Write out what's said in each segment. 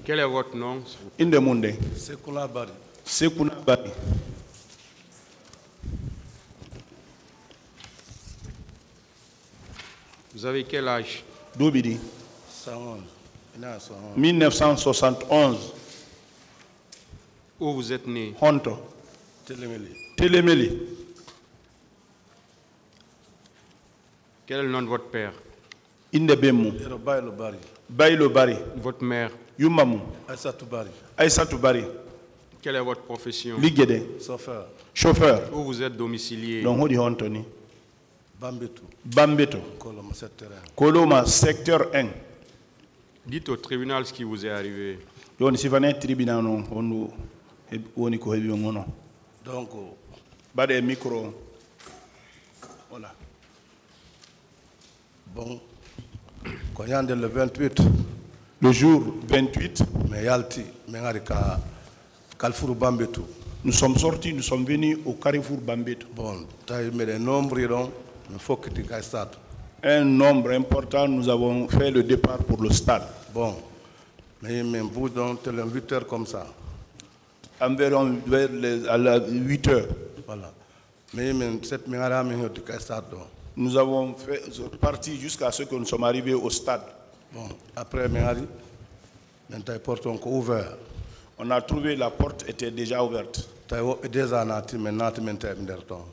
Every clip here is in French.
Quel est votre nom? Indemunde. Sekuna Bari. Sekuna Bari. Vous avez quel âge? Doubidi. 111. 1971. Où vous êtes né? Honto. Telemeli. Télémeli. Quel est le nom de votre père? Indebemu. Ero Baylo Bari. Baylo Bari. Votre mère? Yumamu. Aïssatou Bari. Aïssatou Bari. Quelle est votre profession? Ligede. Chauffeur. Chauffeur. Où vous êtes domicilié? Donc, on dit Hontoni. Bambetou. Bambeto. Koloma secteur. Koloma, secteur 1. Dites au tribunal ce qui vous est arrivé. On si va tribunal, on y cohe bien. Donc, Bade micro. Voilà. bon, quand il le 28, Le jour 28, mais yalti, mais ngari Kalfuru Bambetou. nous sommes sortis, nous sommes venus au Carrefour Bambeto. Bon, taille mais les nombres iront, il faut que tu casses ça. Un nombre important, nous avons fait le départ pour le stade. Bon, mais même bout dans 8 heures comme ça. Environ à 8 heures. Voilà. Mais même cette mingara, mais tu casses ça. Nous avons parti jusqu'à ce que nous sommes arrivés au stade. Bon, après mingari, maintenant les portes sont ouvertes. On a trouvé la porte était déjà ouverte.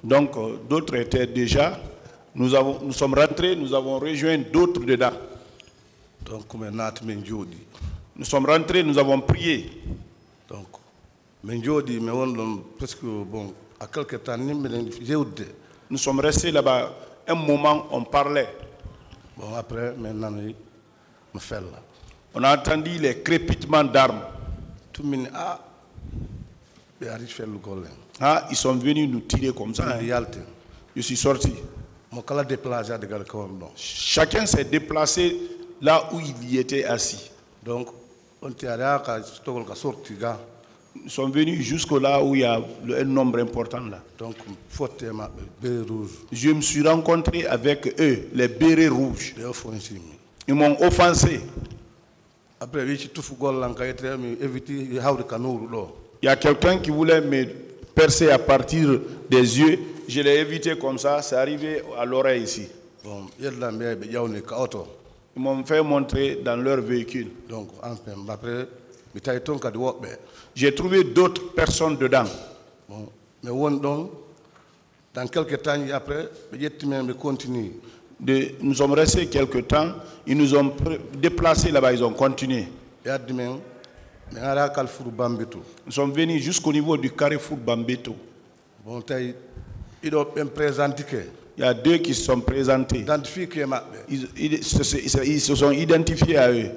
Donc d'autres étaient déjà. Nous sommes rentrés, nous avons rejoint d'autres dedans. Donc nous sommes rentrés, nous avons prié. Donc, presque bon, à quelques temps, nous sommes restés là-bas. Un moment, on parlait. Bon, après, maintenant, on fait là. On a entendu les crépitements d'armes. Ah, ils sont venus nous tirer comme ça. Je suis sorti. Chacun s'est déplacé là où il y était assis. Donc, nous sommes venus jusqu'au là où il y a un nombre important là. Donc, je me suis rencontré avec eux, les bérets rouges. Ils m'ont offensé. Après, il y a quelqu'un qui voulait me percer à partir des yeux. Je l'ai évité comme ça, c'est arrivé à l'oreille ici. Bon, ils m'ont fait montrer dans leur véhicule. Donc, après, j'ai trouvé d'autres personnes dedans. Bon, mais dans quelques temps après, ils continuent. Nous sommes restés quelques temps, ils nous ont déplacés là-bas, ils ont continué. Nous sommes venus jusqu'au niveau du Carrefour Bambeto. Bon, il y a deux qui se sont présentés. Ils se sont identifiés à eux.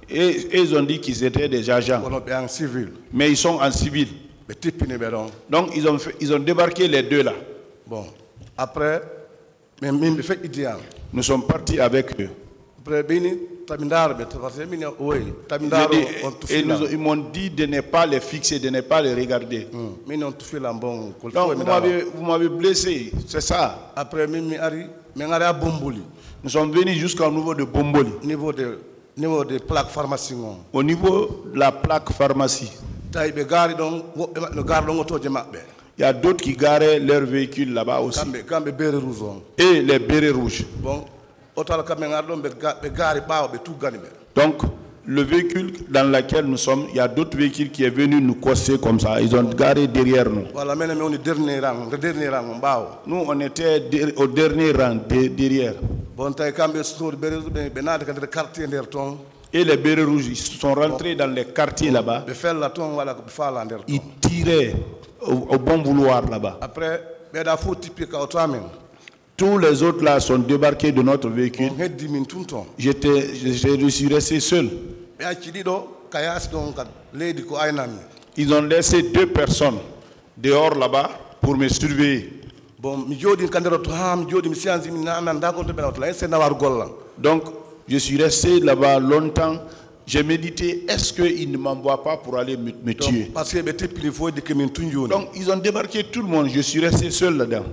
Et ils ont dit qu'ils étaient des agents. Mais ils sont en civil. Donc ils ont débarqué les deux là. Bon, après, nous sommes partis avec eux. Ils m'ont dit de ne pas les fixer, de ne pas les regarder. Donc vous m'avez blessé, c'est ça. Après, nous sommes venus jusqu'au niveau de Bomboli. Niveau de plaque pharmacie. Au niveau de la plaque pharmacie. Il y a d'autres qui garaient leurs véhicules là-bas aussi. Et les bérets rouges. Donc, le véhicule dans lequel nous sommes, il y a d'autres véhicules qui sont venus nous cosser comme ça. Ils ont garé derrière nous. Nous, on était au dernier rang derrière. Et les bérets rouges, ils sont rentrés dans les quartiers là-bas. Ils tiraient au bon vouloir là-bas. Après, tous les autres là sont débarqués de notre véhicule. Je suis resté seul. Ils ont laissé deux personnes dehors là-bas pour me surveiller. Donc, je suis resté là-bas longtemps. J'ai médité, est-ce qu'ils ne m'envoient pas pour aller me tuer? Donc, ils ont débarqué tout le monde. Je suis resté seul là-dedans.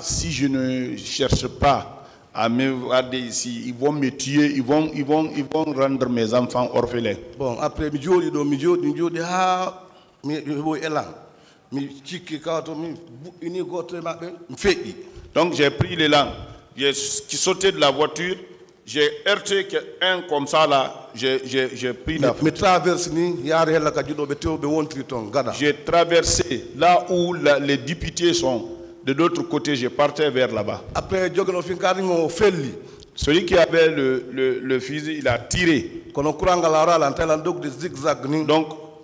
Si je ne cherche pas à me regarder ici, ils vont me tuer, ils vont rendre mes enfants orphelins. Bon, après, donc j'ai pris l'élan, j'ai sauté de la voiture, j'ai heurté un comme ça là, j'ai pris la j'ai traversé là où les députés sont, de l'autre côté, je partais vers là-bas. Après, celui qui avait le fusil, il a tiré. Donc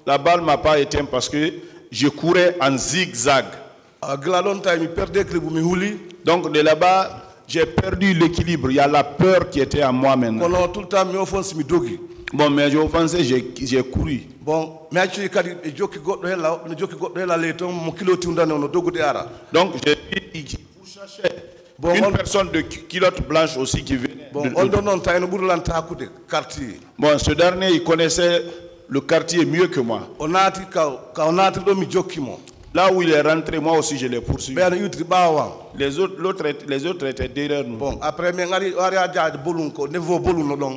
la balle ne m'a pas éteint parce que je courais en zigzag. Donc de là-bas, j'ai perdu l'équilibre. Il y a la peur qui était en moi maintenant. Bon, mais j'ai offensé, j'ai couru. Bon, donc j'ai dit, vous cherchez une personne de culotte blanche aussi qui venait. Bon, ce dernier, il connaissait le quartier mieux que moi. Là où il est rentré, moi aussi je l'ai poursuivi. Les autres étaient derrière nous. Bon, après,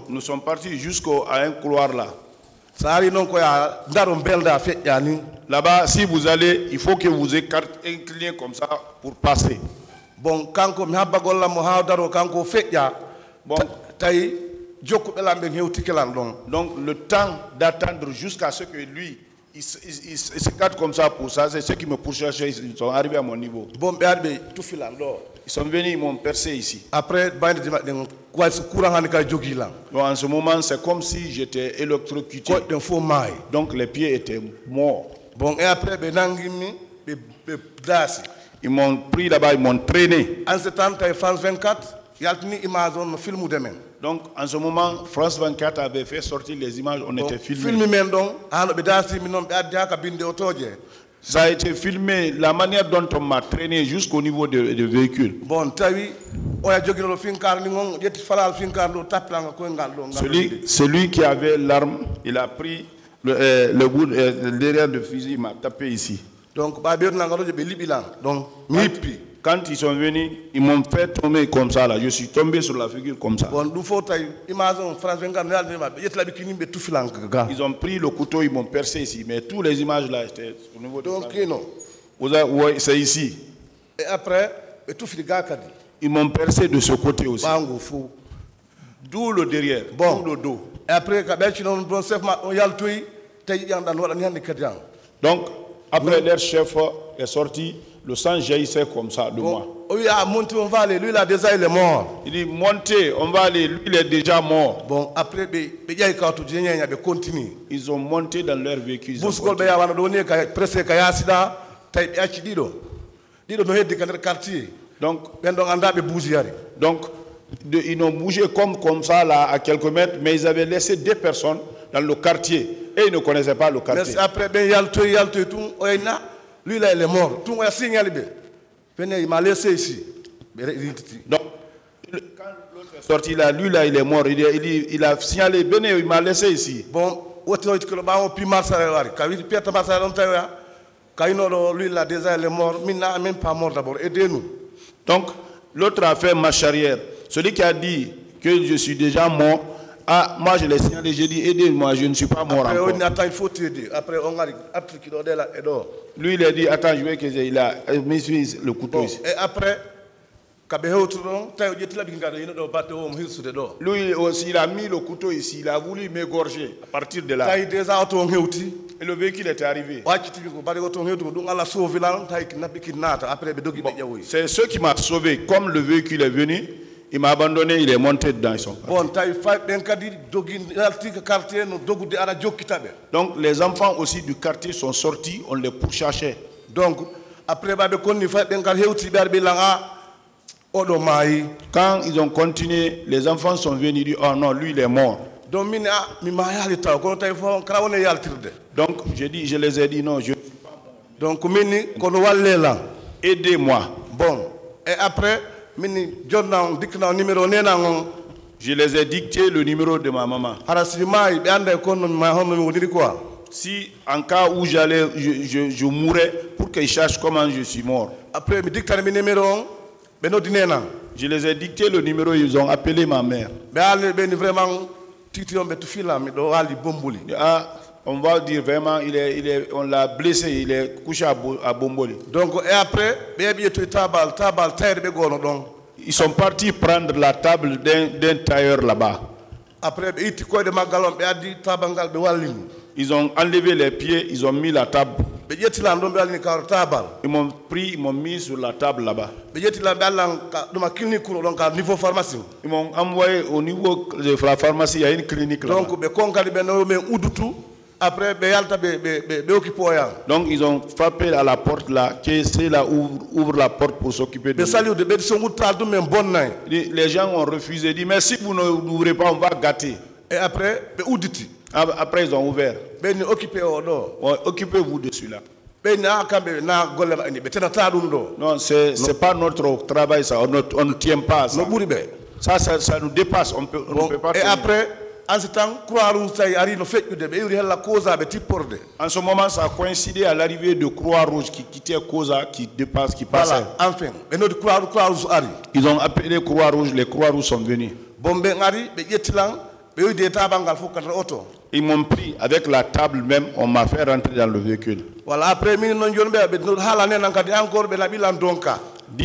nous sommes partis jusqu'à un couloir là. Là-bas, si vous allez, il faut que vous incliniez comme ça pour passer. Bon, donc le temps d'attendre jusqu'à ce que lui il se cadre comme ça pour ça, c'est ceux qui me pourchaient, ils sont arrivés à mon niveau. Bon, ils sont venus, ils m'ont percé ici. Après, bon, en ce moment, c'est comme si j'étais électrocuté. Donc les pieds étaient morts. Bon, et après, ils m'ont pris là-bas, ils m'ont traîné. En ce temps, France 24, il y a une film de même. Donc, en ce moment, France 24 avait fait sortir les images, on était filmés. Ça a été filmé, la manière dont on m'a traîné jusqu'au niveau du véhicule. Bon, celui qui avait l'arme, il a pris le bout derrière le fusil, il m'a tapé ici. Donc, quand ils sont venus, ils m'ont fait tomber comme ça là. Je suis tombé sur la figure comme ça. Ils ont pris le couteau, ils m'ont percé ici. Mais toutes les images là étaient au niveau de oui, c'est ici. Et après, ils m'ont percé de ce côté aussi. D'où le derrière, d'où le dos. Et après, donc, après leur chef est sorti, le sang jaillissait comme ça de moi. Oui, monter, on va aller. Lui, là, déjà, il est mort. Il dit, montez, on va aller. Lui, il est déjà mort. Bon, après, ils ont monté dans leur véhicule. Donc, ils ont bougé comme ça, là, à quelques mètres, mais ils avaient laissé 2 personnes dans le quartier. Et ils ne connaissaient pas le quartier. Mais après, lui là, il est mort. Tout le signal, il m'a laissé ici. Donc, quand l'autre est sorti là, lui là, il est mort. Il a signalé, il m'a laissé ici. Bon, lui là, déjà, il est mort. Mais il n'est même pas mort d'abord. Aidez-nous. Donc, l'autre a fait marche arrière. Celui qui a dit que je suis déjà mort, ah, moi je l'ai signalé, j'ai dit aidez-moi, je ne suis pas mort encore. Attends, il faut t'aider. Après, on a lui, il a dit attends, je vais que il a mis le couteau ici. Et après, lui aussi, il a mis le couteau ici, il a voulu m'égorger à partir de là. Et le véhicule était arrivé. C'est ce qui m'a sauvé. Comme le véhicule est venu, il m'a abandonné, il est monté dedans. Ils sont donc les enfants aussi du quartier sont sortis, on les pourchassait. Donc après, quand ils ont continué, les enfants sont venus dire oh non, lui il est mort. Donc je les ai dit non, je ne suis pas mort. Donc aidez-moi. Bon, et après je les ai dicté le numéro de ma maman. Si en cas où je mourrais, pour qu'ils sachent comment je suis mort. Après, Je les ai dicté le numéro, ils ont appelé ma mère. Ah, on va dire vraiment, on l'a blessé, il est couché à Bomboli. Donc, et après, ils sont partis prendre la table d'un tailleur là-bas. Après, ils ont enlevé les pieds, ils ont mis la table. Ils m'ont pris, ils m'ont mis sur la table là-bas. Ils m'ont envoyé au niveau de la pharmacie, il y a une clinique là-bas. Donc ils ont frappé à la porte là, que c'est là ouvre la porte pour s'occuper de nous. Les gens ont refusé, dit mais si vous n'ouvrez pas, on va gâter. Et après, ils ont ouvert. Occupez-vous de celui-là. Non, c'est pas notre travail, ça. On ne tient pas à ça. Ça nous dépasse. On ne peut pas et tenir. après, en ce temps, en ce moment, ça a coïncidé à l'arrivée de Croix-Rouge qui quittait Koza, qui passait. Voilà, enfin. Ils ont appelé Croix-Rouge, les Croix-Rouges sont venus. Ils m'ont pris avec la table même, on m'a fait rentrer dans le véhicule. Voilà, après, dites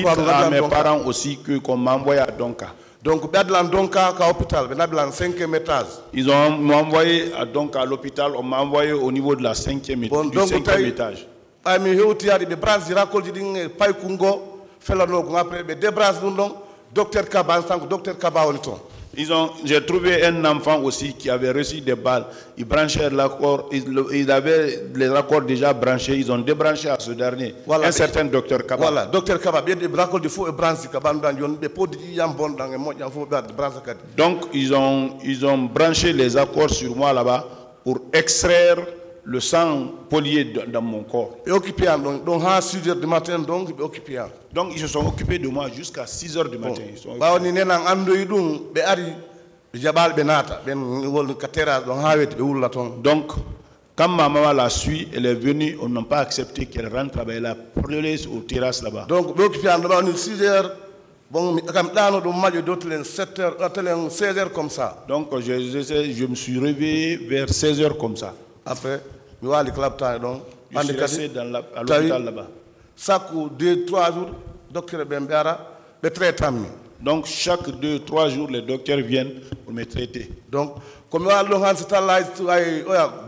à mes parents aussi qu'on m'a envoyé à Donka. Donc, hôpital, 5e étage. Ils m'ont envoyé à Donka à l'hôpital, on m'a envoyé au niveau de la 5e étage. J'ai trouvé un enfant aussi qui avait reçu des balles. Ils branchaient l'accord, ils avaient les raccords déjà branchés, ils ont débranché à ce dernier. Voilà, un certain docteur Kaba. Voilà, docteur Kaba, bien des raccords de faux et branchés. Donc ils ont branché les accords sur moi là-bas pour extraire le sang polié dans mon corps. Donc à 6 h du matin, donc ils se sont occupés de moi jusqu'à 6 h du matin. Donc quand ma maman l'a su, elle est venue, on n'a pas accepté qu'elle rentre là-bas, elle a pleuré aux terrasses là-bas. Donc 6 h, bon, 7 h, 16 h comme ça. Donc je me suis réveillé vers 16 h comme ça. Après, je suis resté à l'hôpital là-bas. Chaque 2-3 jours, docteur Bembiara me traite. Donc chaque 2-3 jours, les docteurs viennent pour me traiter. Donc, comme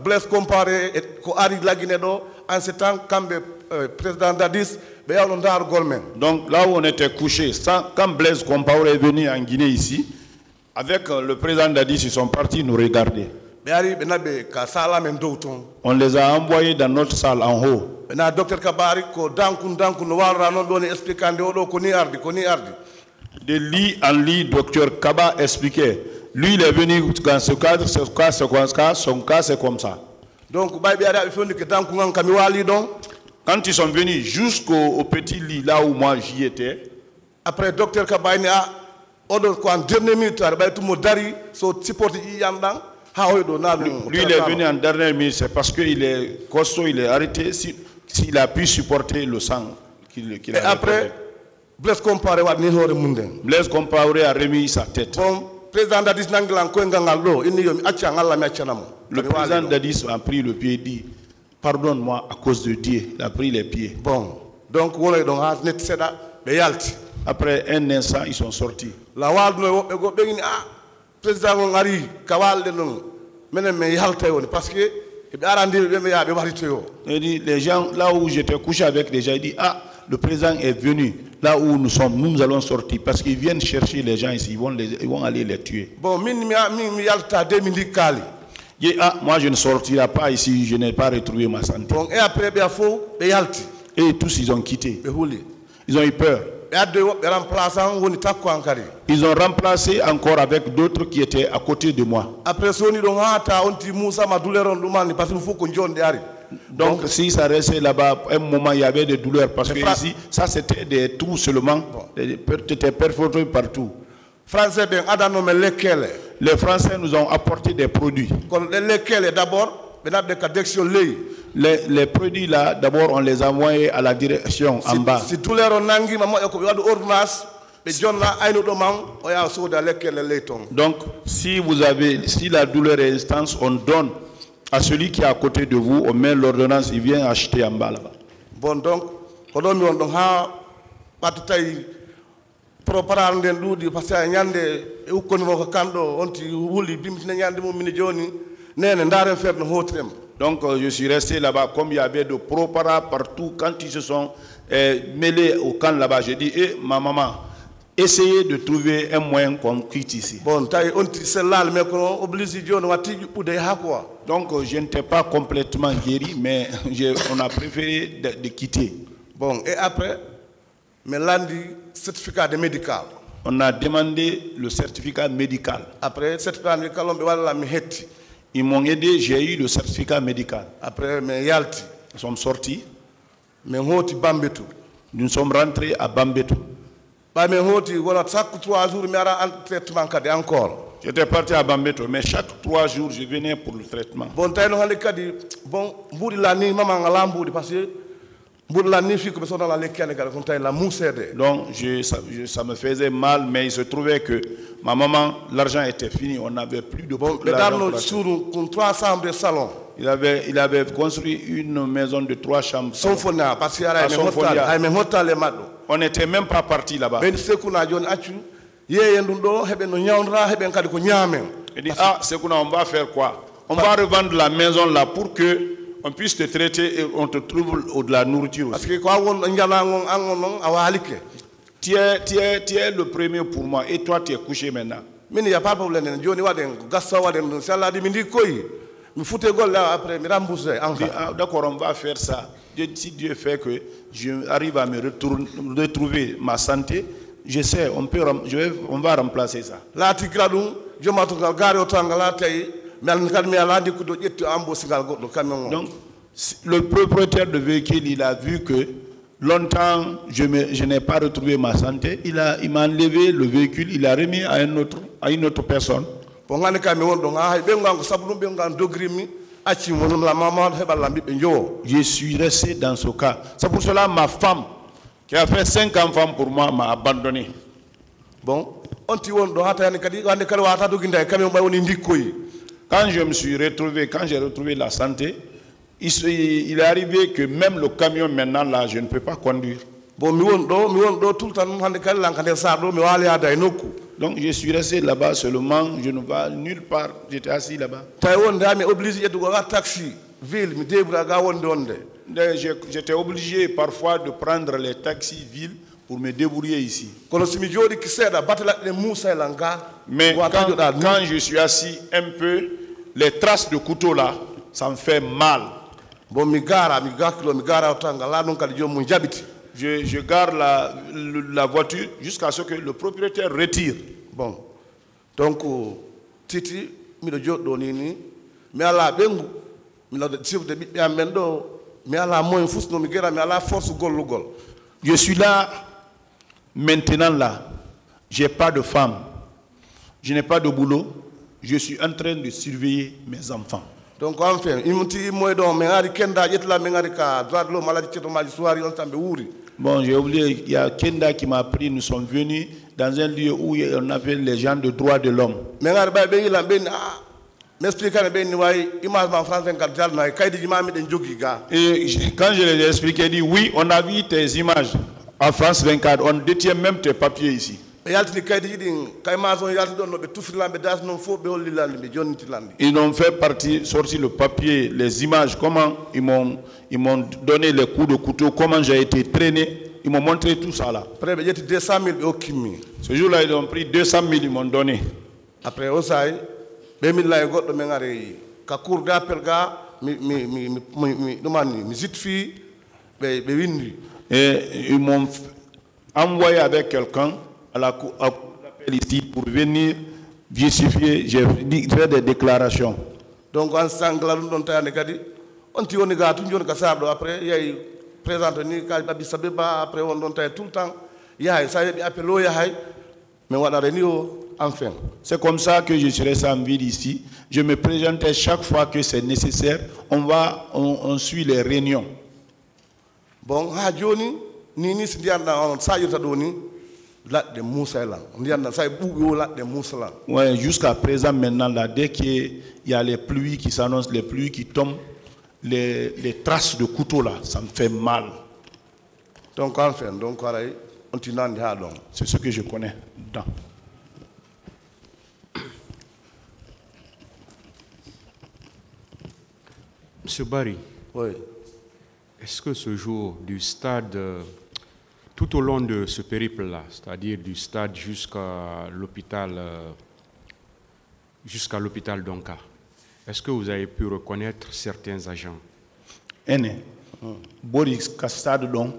Blaise Compaoré et Ari Laguinedo, en ce temps, quand le président Dadis, donc là où on était couché, quand Blaise Compaoré est venu en Guinée ici, avec le président Dadis, ils sont partis nous regarder. On les a envoyés dans notre salle en haut. De lit en lit, docteur Kaba expliquait. Lui, il est venu dans ce cadre, son cas c'est comme ça. Donc, quand ils sont venus jusqu'au petit lit, là où moi j'y étais, après docteur Kaba, en dernière minute, lui, il est venu en dernière minute, c'est parce qu'il est costaud, il est arrêté, s'il a pu supporter le sang qu'il a. Et après, Blaise Compaoré a remis sa tête. Le président Dadis a pris le pied et dit, pardonne-moi à cause de Dieu. Il a pris les pieds. Bon, donc, après un instant, ils sont sortis. Parce que les gens, là où j'étais couché avec les gens, ils disent, ah, le président est venu. Là où nous sommes, nous allons sortir. Parce qu'ils viennent chercher les gens ici, ils vont aller les tuer. Bon, moi je ne sortirai pas ici, je n'ai pas retrouvé ma santé. Bon, et après, et tous ils ont quitté. Ils ont eu peur. Ils ont remplacé encore avec d'autres qui étaient à côté de moi. Donc si ça restait là-bas, un moment il y avait des douleurs parce que ici, ça c'était des trous seulement, c'était perforé partout. Les Français nous ont apporté des produits. Les produits là, d'abord on les a envoyés à la direction en bas. Donc, si la douleur est intense, on donne à celui qui est à côté de vous, on met l'ordonnance, il vient acheter en bas là-bas. Bon, donc, on a donc je suis resté là-bas, comme il y avait de propara partout, quand ils se sont mêlés au camp là-bas, j'ai dit, ma maman, essayez de trouver un moyen qu'on quitte ici. Bon, donc je n'étais pas complètement guéri, mais on a préféré de quitter. Bon, et après, certificat de médical. On a demandé le certificat médical. Après, le certificat médical, ils m'ont aidé, j'ai eu le certificat médical. Après, nous sommes sortis. Nous sommes rentrés à Bambeto. J'étais parti à Bambeto, mais chaque 3 jours, je venais pour le traitement. Donc, ça me faisait mal, mais il se trouvait que ma maman, l'argent était fini, on n'avait plus de il avait construit une maison de 3 chambres. On n'était même pas parti là-bas. Il dit, on va faire quoi? On va revendre la maison là pour que on puisse te traiter et on te trouve de la nourriture aussi. Tu es le premier pour moi et toi tu es couché maintenant. D'accord, on va faire ça. Si Dieu fait que je arrive à me retrouver ma santé, je sais, on va remplacer ça. Donc, le propriétaire de véhicule, il a vu que longtemps, je n'ai pas retrouvé ma santé. Il m'a enlevé le véhicule, il l'a remis à une autre personne. Je suis resté dans ce cas. C'est pour cela que ma femme, qui a fait 5 enfants pour moi, m'a abandonné. Bon, quand je me suis retrouvé, quand j'ai retrouvé la santé, il est arrivé que même le camion maintenant là, je ne peux pas conduire. Donc je suis resté là-bas seulement, je ne vais nulle part, j'étais assis là-bas. J'étais obligé parfois de prendre les taxis villes pour me débrouiller ici. Mais quand je suis assis un peu, les traces de couteau là, ça me fait mal. Je garde la voiture jusqu'à ce que le propriétaire retire. Bon. Donc, Titi, mais à la bengu, je suis là, maintenant là, j'ai pas de femme, je n'ai pas de boulot, je suis en train de surveiller mes enfants. Donc enfin, bon, j'ai oublié, il y a Kenda qui m'a pris, nous sommes venus dans un lieu où on avait les gens de droits de l'homme. Et quand je les ai expliqué, il dit oui, on a vu tes images à France 24, on détient même tes papiers ici. Ils ont fait partie, sorti le papier, les images, comment ils m'ont donné les coups de couteau, comment j'ai été traîné. Ils m'ont montré tout ça là. Ce jour-là, ils ont pris 200 000, ils m'ont donné. Après, et ils m'ont envoyé avec quelqu'un à la cour d'appel ici pour venir justifier, j'ai fait des déclarations. Donc, en sanglant, on après, il y a eu présente après, on tout le temps. Il y a mais enfin. C'est comme ça que je serai sans ville ici. Je me présentais chaque fois que c'est nécessaire. On suit les réunions. Bon, Nini, Ouais, jusqu'à présent, maintenant, là, dès qu'il y a les pluies qui s'annoncent, les pluies qui tombent, les traces de couteau là, ça me fait mal. Donc, enfin, donc, c'est ce que je connais dedans. Monsieur Barry, oui. Est-ce que ce jour, du stade, tout au long de ce périple-là, c'est-à-dire du stade jusqu'à l'hôpital d'Onka, est-ce que vous avez pu reconnaître certains agents? Boris Castade donc,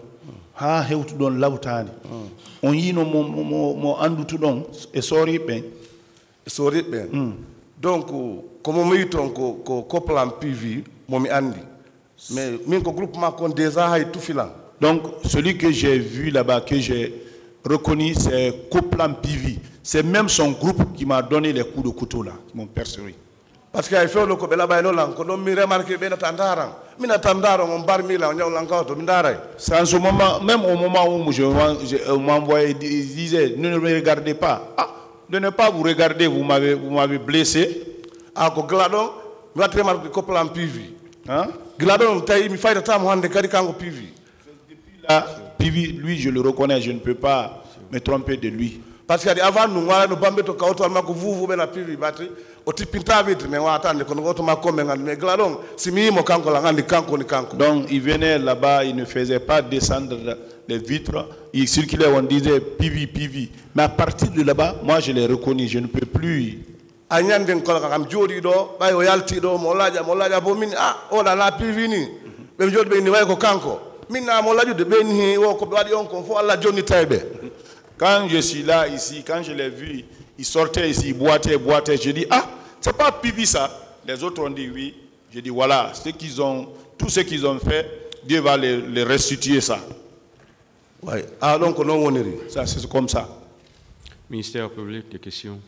ha hewtu don lawtani. On yino mo andutu don e sori ben. Donc, comme on dit ko plan PV, momi andi. Mais min ko groupement kon déjà hay tout filant. Donc, celui que j'ai vu là-bas, que j'ai reconnu, c'est Coplan PV. C'est même son groupe qui m'a donné les coups de couteau là, mon percevé. Parce qu'il y a fait le coup de la baïno là, qu'on a remarqué bien attendarang. Mina tandarang on bar mila on y a l'encore c'est en ce moment, même au moment où je m'envoyais, il disait, ne me regardez pas. Ah, de ne pas vous regarder, vous m'avez blessé. Ah, ko gladon, vous avez remarqué Coplan PV. Hein? Gladon, il me fait de temps de Karikango PV. Là, PV, lui, je le reconnais, je ne peux pas me tromper de lui. Parce qu'avant, nous avons bambé to kauto almako vuvu bena PV battery. Oti pinta vitre, mais on attend que nous avons comme mais gladon, si mi kanko la ngandi kanko ni kanko. Donc, il venait là-bas, il ne faisait pas descendre les vitres. Il circulait, on disait PV, PV. Mais à partir de là-bas, moi, je l'ai reconnu, je ne peux plus. Anyanden ko kam jodi do bay o yalti do mo laja bo min o la PV ni be jodi be ni way ko kanko min na mo laju de be ni o ko wadi on ko fo alla joni taybe. Quand je suis là ici, quand je l'ai vu, il sortait ici, il boitait, je dis c'est pas PV ça. Les autres ont dit oui. Je dis voilà, tout ce qu'ils ont fait, Dieu va les restituer ça. Ouais. Ah donc non on est. Ça c'est comme ça. Ministère public, des questions.